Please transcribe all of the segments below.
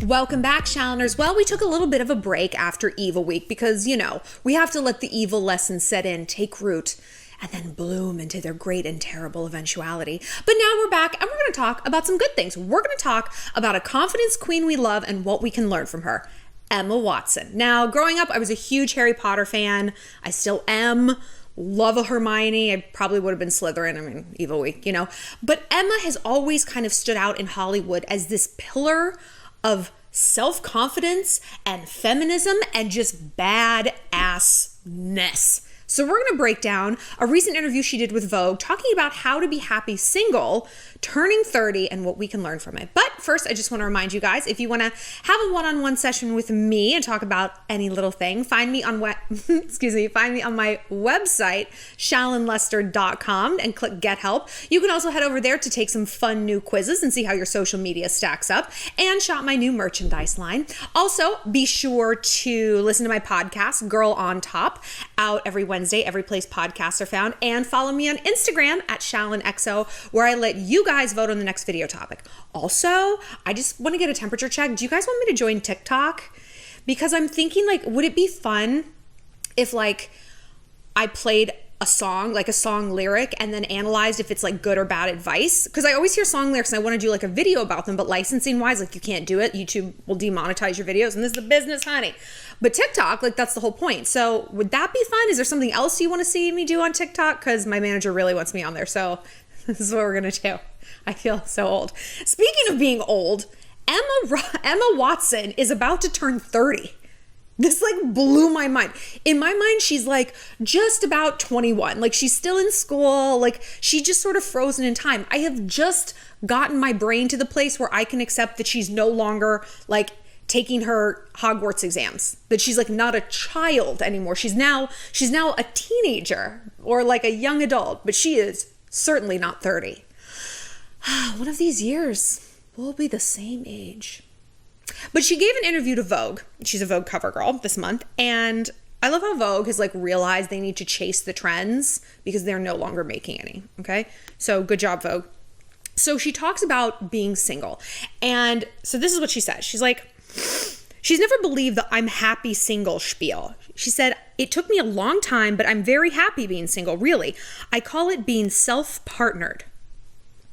Welcome back, Shalloners. Well, we took a little bit of a break after Evil Week because, we have to let the evil lessons set in, take root, and then bloom into their great and terrible eventuality. But now we're back and we're going to talk about some good things. We're going to talk about a confidence queen we love and what we can learn from her, Emma Watson. Now, growing up, I was a huge Harry Potter fan. I still am. Love a Hermione. I probably would have been Slytherin. Evil Week, But Emma has always kind of stood out in Hollywood as this pillar of self-confidence and feminism and just badassness. So we're going to break down a recent interview she did with Vogue talking about how to be happy single, turning 30, and what we can learn from it. But first, I just want to remind you guys, if you want to have a one-on-one session with me and talk about any little thing, find me on my website, shallonlester.com, and click Get Help. You can also head over there to take some fun new quizzes and see how your social media stacks up and shop my new merchandise line. Also, be sure to listen to my podcast, Girl on Top, out every Wednesday, every place podcasts are found, and follow me on Instagram at ShallonXO, where I let you guys vote on the next video topic. Also, I just want to get a temperature check. Do you guys want me to join TikTok? Because I'm thinking, would it be fun if, I played a song lyric, and then analyzed if it's, good or bad advice? Because I always hear song lyrics and I want to do, a video about them, but licensing-wise, you can't do it. YouTube will demonetize your videos, and this is the business, honey. But TikTok, that's the whole point. So would that be fun? Is there something else you want to see me do on TikTok? Because my manager really wants me on there, so this is what we're going to do. I feel so old. Speaking of being old, Emma Watson is about to turn 30. This blew my mind. In my mind, she's just about 21. She's still in school. She's just sort of frozen in time. I have just gotten my brain to the place where I can accept that she's no longer taking her Hogwarts exams, that she's not a child anymore. She's now a teenager or a young adult, but she is certainly not 30. One of these years we'll be the same age. But she gave an interview to Vogue. She's a Vogue cover girl this month. And I love how Vogue has realized they need to chase the trends because they're no longer making any. Okay. So good job, Vogue. So she talks about being single. And so this is what she says. She's she's never believed the I'm happy single spiel. She said, it took me a long time, but I'm very happy being single, really. I call it being self-partnered.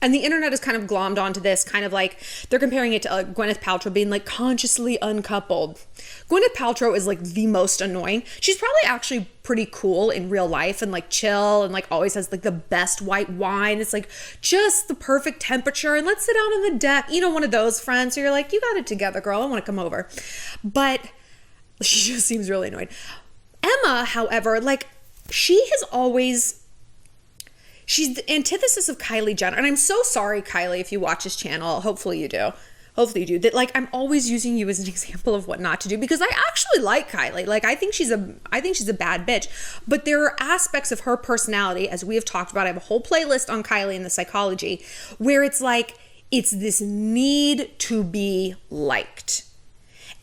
And the internet is kind of glommed onto this, they're comparing it to Gwyneth Paltrow being consciously uncoupled. Gwyneth Paltrow is the most annoying. She's probably actually pretty cool in real life and chill and always has the best white wine. It's just the perfect temperature and let's sit out on the deck. One of those friends who you're you got it together, girl. I want to come over. But she just seems really annoyed. Emma, however, she has always... She's the antithesis of Kylie Jenner. And I'm so sorry, Kylie, if you watch this channel. Hopefully you do. That I'm always using you as an example of what not to do because I actually like Kylie. I think she's a bad bitch. But there are aspects of her personality, as we have talked about. I have a whole playlist on Kylie and the psychology where it's it's this need to be liked.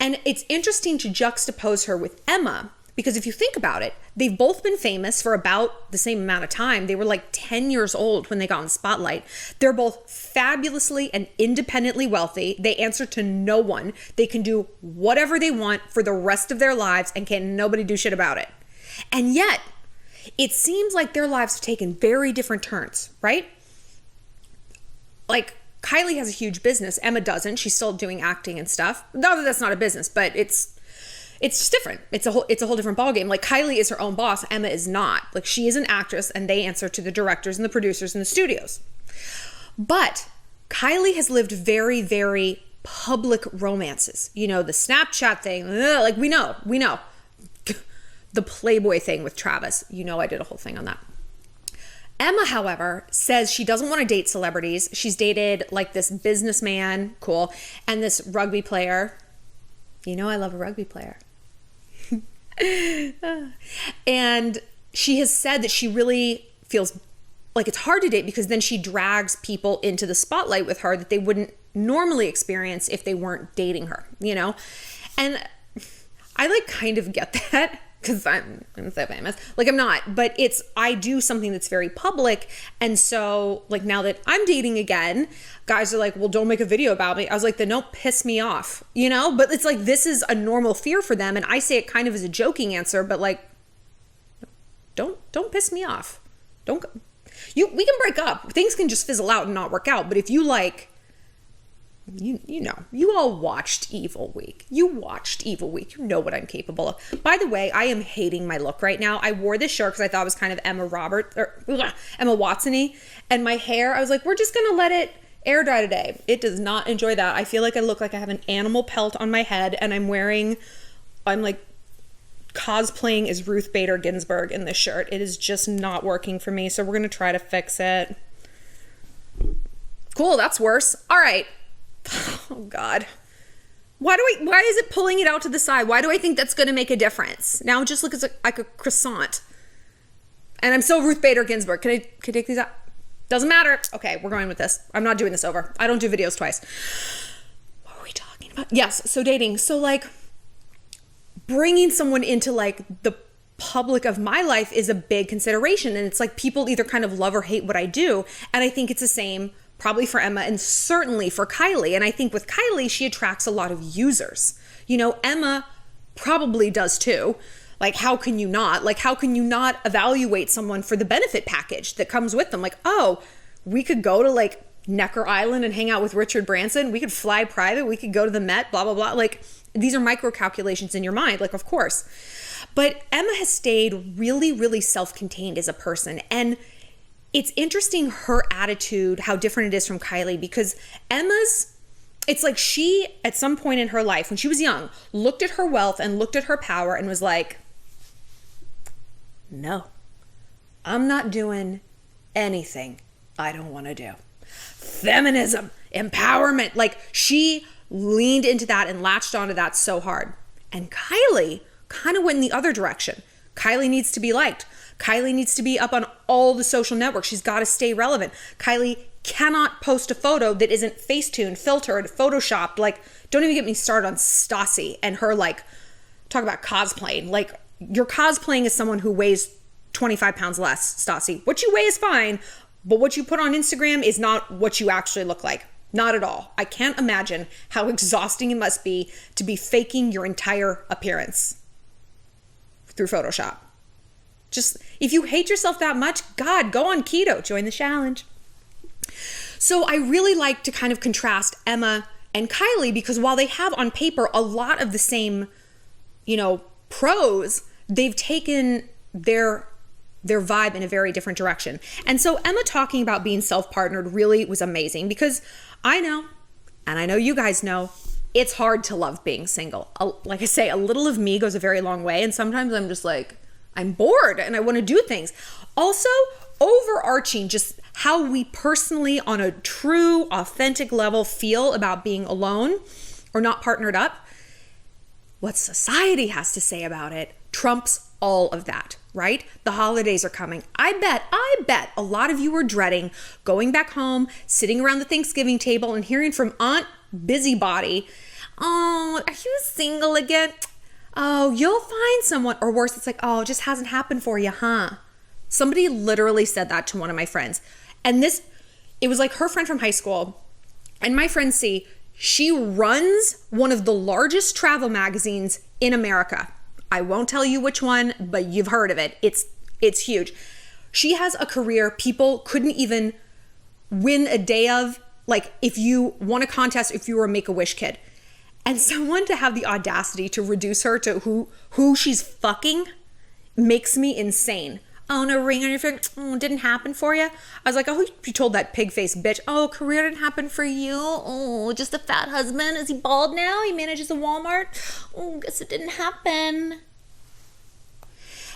And it's interesting to juxtapose her with Emma. Because if you think about it, they've both been famous for about the same amount of time. They were 10 years old when they got in the spotlight. They're both fabulously and independently wealthy. They answer to no one. They can do whatever they want for the rest of their lives and can nobody do shit about it. And yet, it seems like their lives have taken very different turns, right? Kylie has a huge business. Emma doesn't. She's still doing acting and stuff. Not that that's not a business, but it's just different. It's a whole different ballgame. Kylie is her own boss. Emma is not. She is an actress and they answer to the directors and the producers and the studios. But Kylie has lived very, very public romances. The Snapchat thing. We know. The Playboy thing with Travis. I did a whole thing on that. Emma, however, says she doesn't want to date celebrities. She's dated this businessman, cool, and this rugby player. I love a rugby player. And she has said that she really feels it's hard to date because then she drags people into the spotlight with her that they wouldn't normally experience if they weren't dating her, And I kind of get that. because I'm so famous. Like, I'm not, but I do something that's very public. And so, like, now that I'm dating again, guys are like, well, don't make a video about me. I was like, then don't piss me off, you know? But it's like, this is a normal fear for them. And I say it kind of as a joking answer, but like, don't piss me off. We can break up. Things can just fizzle out and not work out. But if you like, you know, you all watched Evil Week. You watched Evil Week. You know what I'm capable of. By the way, I am hating my look right now. I wore this shirt because I thought it was kind of Emma Watson-y. And my hair, I was like, we're just going to let it air dry today. It does not enjoy that. I feel like I look like I have an animal pelt on my head, and I'm like cosplaying as Ruth Bader Ginsburg in this shirt. It is just not working for me. So we're going to try to fix it. Cool. That's worse. All right. Oh God. Why is it pulling it out to the side? Why do I think that's going to make a difference? Now it just looks like a croissant. And I'm still Ruth Bader Ginsburg. Can I take these out? Doesn't matter. Okay, we're going with this. I'm not doing this over. I don't do videos twice. What were we talking about? Yes, so dating. So like bringing someone into like the public of my life is a big consideration. And it's like people either kind of love or hate what I do. And I think it's the same probably for Emma and certainly for Kylie. And I think with Kylie, she attracts a lot of users. You know, Emma probably does too. Like, how can you not? Like, how can you not evaluate someone for the benefit package that comes with them? Like, oh, we could go to like Necker Island and hang out with Richard Branson. We could fly private. We could go to the Met, blah, blah, blah. Like, these are micro calculations in your mind. Like, of course. But Emma has stayed really, really self-contained as a person. And it's interesting her attitude, how different it is from Kylie, because it's like she, at some point in her life, when she was young, looked at her wealth and looked at her power and was like, no, I'm not doing anything I don't want to do. Feminism, empowerment, like she leaned into that and latched onto that so hard. And Kylie kind of went in the other direction. Kylie needs to be liked. Kylie needs to be up on all the social networks. She's got to stay relevant. Kylie cannot post a photo that isn't Facetune, filtered, photoshopped. Like, don't even get me started on Stassi and her, like, talk about cosplaying. Like, you're cosplaying as someone who weighs 25 pounds less, Stassi. What you weigh is fine, but what you put on Instagram is not what you actually look like. Not at all. I can't imagine how exhausting it must be to be faking your entire appearance through Photoshop. Just, if you hate yourself that much, God, go on keto, join the challenge. So I really like to kind of contrast Emma and Kylie because while they have on paper a lot of the same, you know, pros, they've taken their vibe in a very different direction. And so Emma talking about being self-partnered really was amazing because I know, and I know you guys know, it's hard to love being single. Like I say, a little of me goes a very long way. And sometimes I'm just like, I'm bored and I want to do things. Also, overarching, just how we personally on a true, authentic level feel about being alone or not partnered up, what society has to say about it trumps all of that, right? The holidays are coming. I bet a lot of you are dreading going back home, sitting around the Thanksgiving table and hearing from Aunt Busybody, oh, are you single again? Oh, you'll find someone. Or worse, it's like, oh, it just hasn't happened for you, huh? Somebody literally said that to one of my friends. And it was like her friend from high school. And my friend C, she runs one of the largest travel magazines in America. I won't tell you which one, but you've heard of it. It's huge. She has a career people couldn't even win a day of. Like if you won a contest, if you were a Make-A-Wish kid. And someone to have the audacity to reduce her to who she's fucking makes me insane. Oh, no ring on your finger. Oh, it didn't happen for you. I was like, oh, you told that pig-faced bitch. Oh, career didn't happen for you. Oh, just a fat husband. Is he bald now? He manages a Walmart. Oh, guess it didn't happen.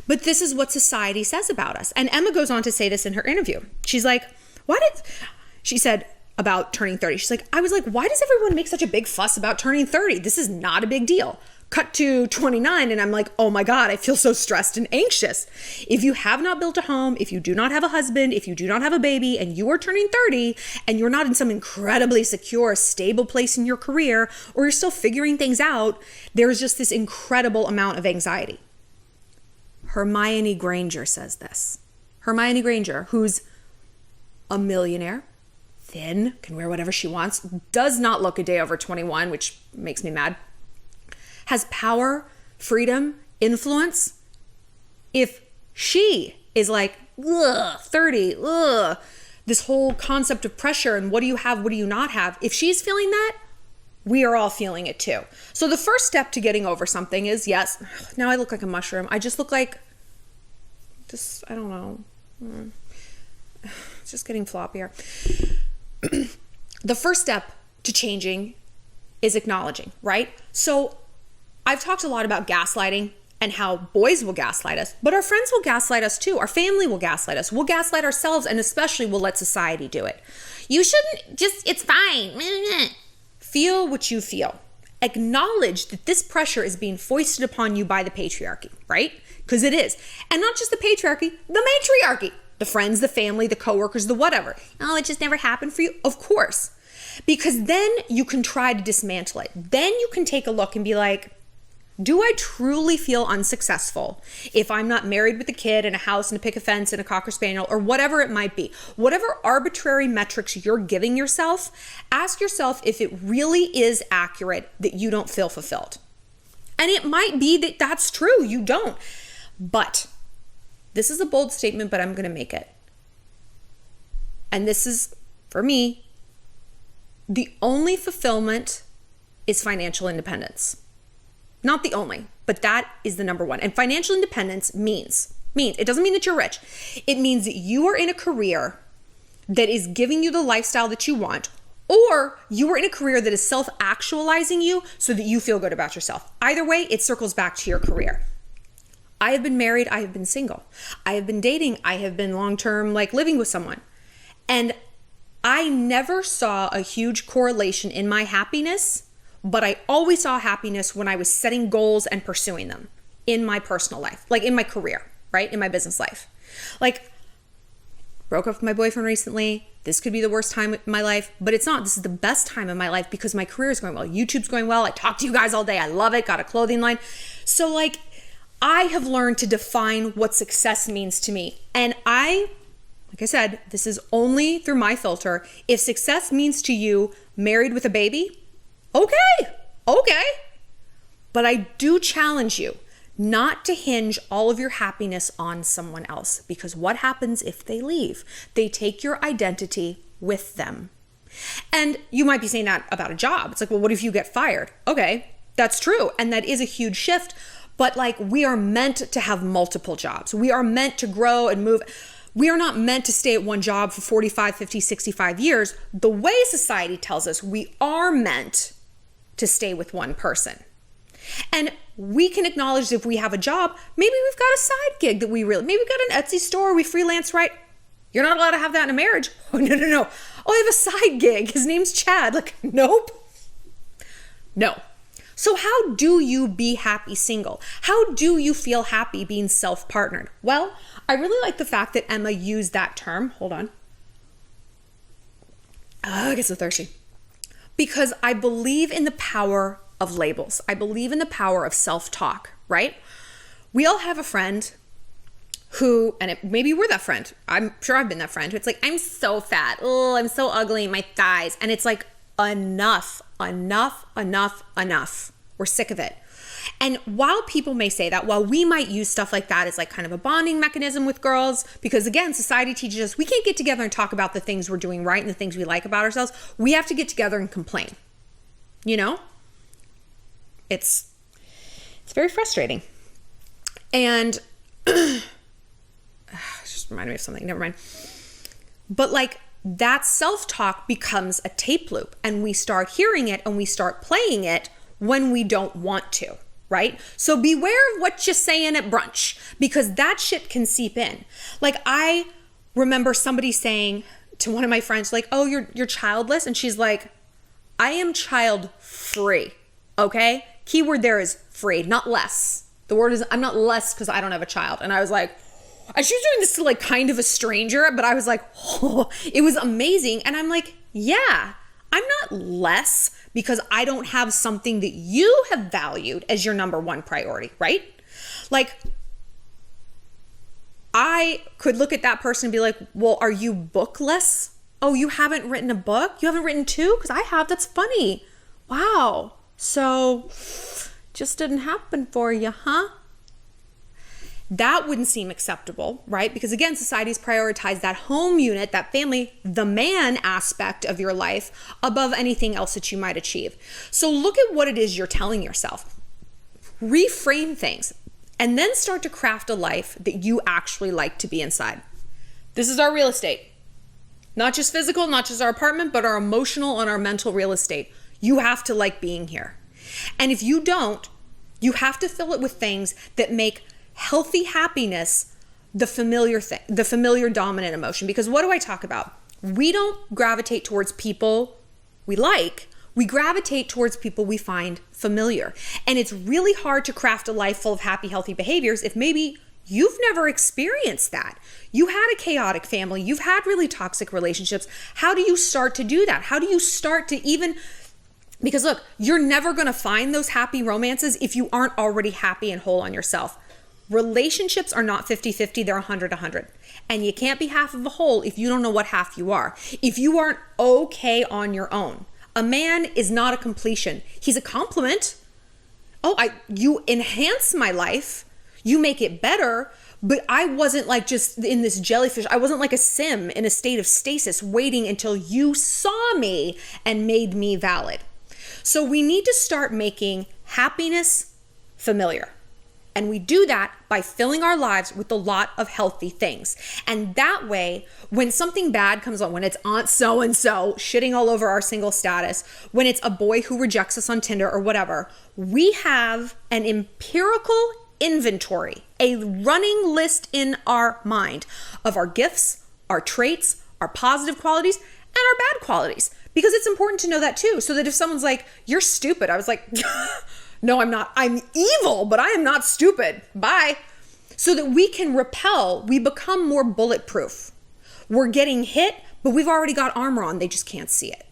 But this is what society says about us. And Emma goes on to say this in her interview. She's like, she said, about turning 30. She's like, I was like, why does everyone make such a big fuss about turning 30? This is not a big deal. Cut to 29 and I'm like, oh my God, I feel so stressed and anxious. If you have not built a home, if you do not have a husband, if you do not have a baby and you are turning 30 and you're not in some incredibly secure, stable place in your career, or you're still figuring things out, there's just this incredible amount of anxiety. Hermione Granger says this. Hermione Granger, who's a millionaire, thin, can wear whatever she wants, does not look a day over 21, which makes me mad, has power, freedom, influence. If she is like, ugh, 30, ugh, this whole concept of pressure and what do you have, what do you not have, if she's feeling that, we are all feeling it too. So the first step to getting over something is, yes, now I look like a mushroom. I just look like, I don't know. It's just getting floppier. The first step to changing is acknowledging, right? So I've talked a lot about gaslighting and how boys will gaslight us, but our friends will gaslight us too. Our family will gaslight us. We'll gaslight ourselves, and especially we'll let society do it. You shouldn't just, it's fine. Feel what you feel. Acknowledge that this pressure is being foisted upon you by the patriarchy, right? Because it is. And not just the patriarchy, the matriarchy. The friends, the family, the coworkers, the whatever. Oh, it just never happened for you? Of course. Because then you can try to dismantle it. Then you can take a look and be like, do I truly feel unsuccessful if I'm not married with a kid and a house and a picket fence and a Cocker Spaniel or whatever it might be? Whatever arbitrary metrics you're giving yourself, ask yourself if it really is accurate that you don't feel fulfilled. And it might be that that's true, you don't. But this is a bold statement, but I'm going to make it. And this is, for me, the only fulfillment is financial independence. Not the only, but that is the number one. And financial independence means, it doesn't mean that you're rich. It means that you are in a career that is giving you the lifestyle that you want, or you are in a career that is self-actualizing you so that you feel good about yourself. Either way, it circles back to your career. I have been married, I have been single. I have been dating, I have been long-term living with someone. And I never saw a huge correlation in my happiness, but I always saw happiness when I was setting goals and pursuing them in my personal life, in my career, right? In my business life. Broke up with my boyfriend recently. This could be the worst time of my life, but it's not. This is the best time of my life because my career is going well. YouTube's going well. I talk to you guys all day. I love it. Got a clothing line. So I have learned to define what success means to me. And like I said, this is only through my filter. If success means to you married with a baby, okay. But I do challenge you not to hinge all of your happiness on someone else, because what happens if they leave? They take your identity with them. And you might be saying that about a job. It's well, what if you get fired? Okay, that's true. And that is a huge shift. But we are meant to have multiple jobs. We are meant to grow and move. We are not meant to stay at one job for 45, 50, 65 years. The way society tells us we are meant to stay with one person. And we can acknowledge if we have a job, maybe we've got a side gig that maybe we've got an Etsy store, we freelance, right? You're not allowed to have that in a marriage. Oh, no. Oh, I have a side gig. His name's Chad. Nope. No. So how do you be happy single? How do you feel happy being self-partnered? Well, I really like the fact that Emma used that term. Hold on. I get so thirsty. Because I believe in the power of labels. I believe in the power of self-talk, right? We all have a friend who, maybe we're that friend. I'm sure I've been that friend. It's I'm so fat. Oh, I'm so ugly, my thighs. And it's enough. We're sick of it. And while people may say that, while we might use stuff like that as kind of a bonding mechanism with girls, because again, society teaches us we can't get together and talk about the things we're doing right and the things we like about ourselves. We have to get together and complain. It's very frustrating. And just reminded me of something. Never mind. But that self-talk becomes a tape loop, and we start hearing it and we start playing it when we don't want to, right? So beware of what you're saying at brunch, because that shit can seep in. I remember somebody saying to one of my friends, oh, you're childless? And she's like, I am child free, okay? Keyword there is free, not less. The word is, I'm not less because I don't have a child. And I was like, and she was doing this to kind of a stranger, but I was like, oh, it was amazing. And I'm like, yeah, I'm not less because I don't have something that you have valued as your number one priority, right? I could look at that person and be like, well, are you bookless? Oh, you haven't written a book? You haven't written two? Because I have. That's funny. Wow. So just didn't happen for you, huh? That wouldn't seem acceptable, right? Because again, society's prioritized that home unit, that family, the man aspect of your life above anything else that you might achieve. So look at what it is you're telling yourself. Reframe things and then start to craft a life that you actually like to be inside. This is our real estate. Not just physical, not just our apartment, but our emotional and our mental real estate. You have to like being here. And if you don't, you have to fill it with things that make healthy happiness the familiar thing, the familiar dominant emotion. Because what do I talk about? We don't gravitate towards people we like. We gravitate towards people we find familiar. And it's really hard to craft a life full of happy, healthy behaviors if maybe you've never experienced that. You had a chaotic family. You've had really toxic relationships. How do you start to do that? How do you start to even... Because look, you're never going to find those happy romances if you aren't already happy and whole on yourself. Relationships are not 50-50, they're 100-100. And you can't be half of a whole if you don't know what half you are. If you aren't okay on your own. A man is not a completion. He's a complement. You enhance my life. You make it better. But I wasn't like just in this jellyfish. I wasn't like a sim in a state of stasis waiting until you saw me and made me valid. So we need to start making happiness familiar. And we do that by filling our lives with a lot of healthy things. And that way, when something bad comes on, when it's Aunt so-and-so shitting all over our single status, when it's a boy who rejects us on Tinder or whatever, we have an empirical inventory, a running list in our mind of our gifts, our traits, our positive qualities, and our bad qualities. Because it's important to know that too. So that if someone's like, you're stupid, I was like... No, I'm not. I'm evil, but I am not stupid. Bye. So that we can repel, we become more bulletproof. We're getting hit, but we've already got armor on. They just can't see it.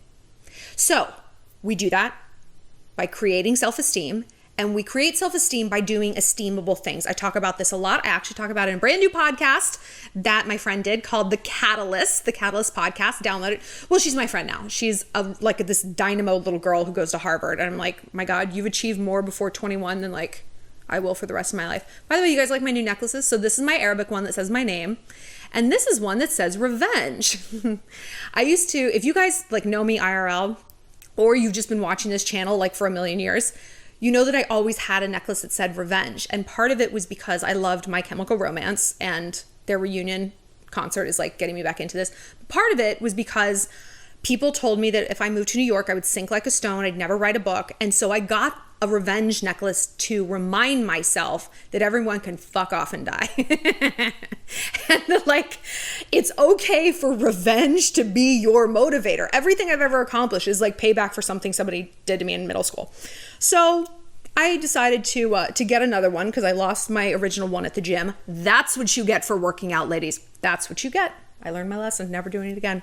So we do that by creating self-esteem, and we create self-esteem by doing esteemable things. I talk about this a lot. I actually talk about it in a brand new podcast that my friend did called The Catalyst podcast. Download it. Well, she's my friend now. She's like this dynamo little girl who goes to Harvard. And I'm like, my God, you've achieved more before 21 than like I will for the rest of my life. By the way, you guys like my new necklaces? So this is my Arabic one that says my name. And this is one that says revenge. I used to, if you guys like know me IRL, or you've just been watching this channel like for a million years, you know that I always had a necklace that said revenge. And part of it was because I loved My Chemical Romance and their reunion concert is like getting me back into this. But part of it was because people told me that if I moved to New York, I would sink like a stone. I'd never write a book. And so I got a revenge necklace to remind myself that everyone can fuck off and die. And that, like, it's okay for revenge to be your motivator. Everything I've ever accomplished is like payback for something somebody did to me in middle school. So I decided to get another one because I lost my original one at the gym. That's what you get for working out, ladies. That's what you get. I learned my lesson, never doing it again.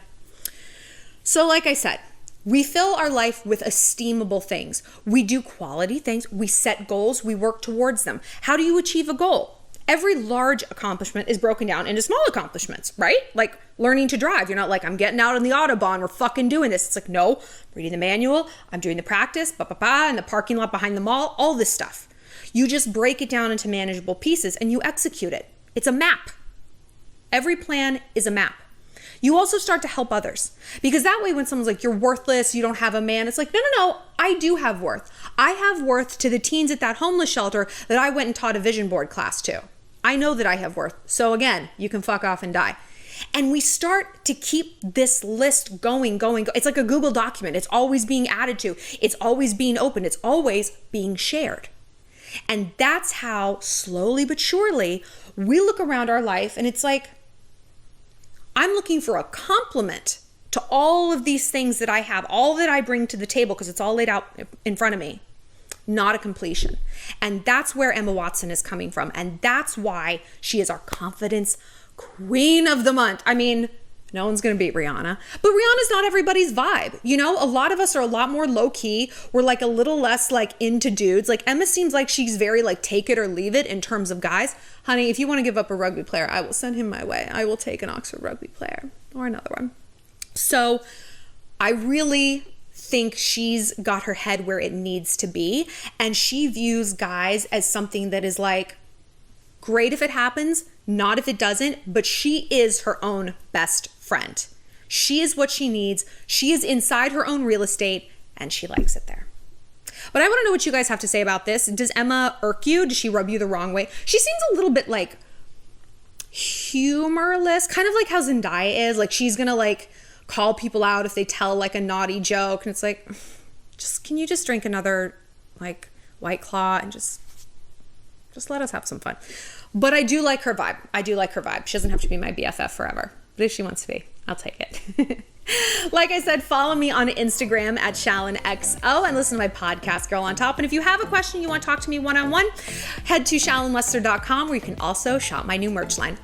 So like I said, we fill our life with esteemable things. We do quality things. We set goals. We work towards them. How do you achieve a goal? Every large accomplishment is broken down into small accomplishments, right? Like learning to drive. You're not like, I'm getting out on the Autobahn. We're fucking doing this. It's like, no, I'm reading the manual. I'm doing the practice, in the parking lot behind the mall, all this stuff. You just break it down into manageable pieces and you execute it. It's a map. Every plan is a map. You also start to help others because that way when someone's like, you're worthless, you don't have a man, it's like, no, I do have worth. I have worth to the teens at that homeless shelter that I went and taught a vision board class to. I know that I have worth. So again, you can fuck off and die. And we start to keep this list going. It's like a Google document. It's always being added to. It's always being opened. It's always being shared. And that's how slowly but surely we look around our life and it's like, I'm looking for a complement to all of these things that I have, all that I bring to the table because it's all laid out in front of me, not a completion. And that's where Emma Watson is coming from. And that's why she is our confidence queen of the month. I mean, No one's going to beat Rihanna. But Rihanna's not everybody's vibe. You know, a lot of us are a lot more low key. We're like a little less like into dudes. Like Emma seems like she's very like take it or leave it in terms of guys. Honey, if you want to give up a rugby player, I will send him my way. I will take an Oxford rugby player or another one. So I really think she's got her head where it needs to be. And she views guys as something that is like, great if it happens, not if it doesn't, but she is her own best friend. She is what she needs. She is inside her own real estate and she likes it there. But I want to know what you guys have to say about this. Does Emma irk you? Does she rub you the wrong way? She seems a little bit like humorless, kind of like how Zendaya is. Like she's going to like call people out if they tell like a naughty joke. And it's like, can you just drink another like White Claw and just let us have some fun. But I do like her vibe. She doesn't have to be my BFF forever. But if she wants to be, I'll take it. Like I said, follow me on Instagram at ShallonXO and listen to my podcast, Girl on Top. And if you have a question you want to talk to me one-on-one, head to ShallonLester.com where you can also shop my new merch line.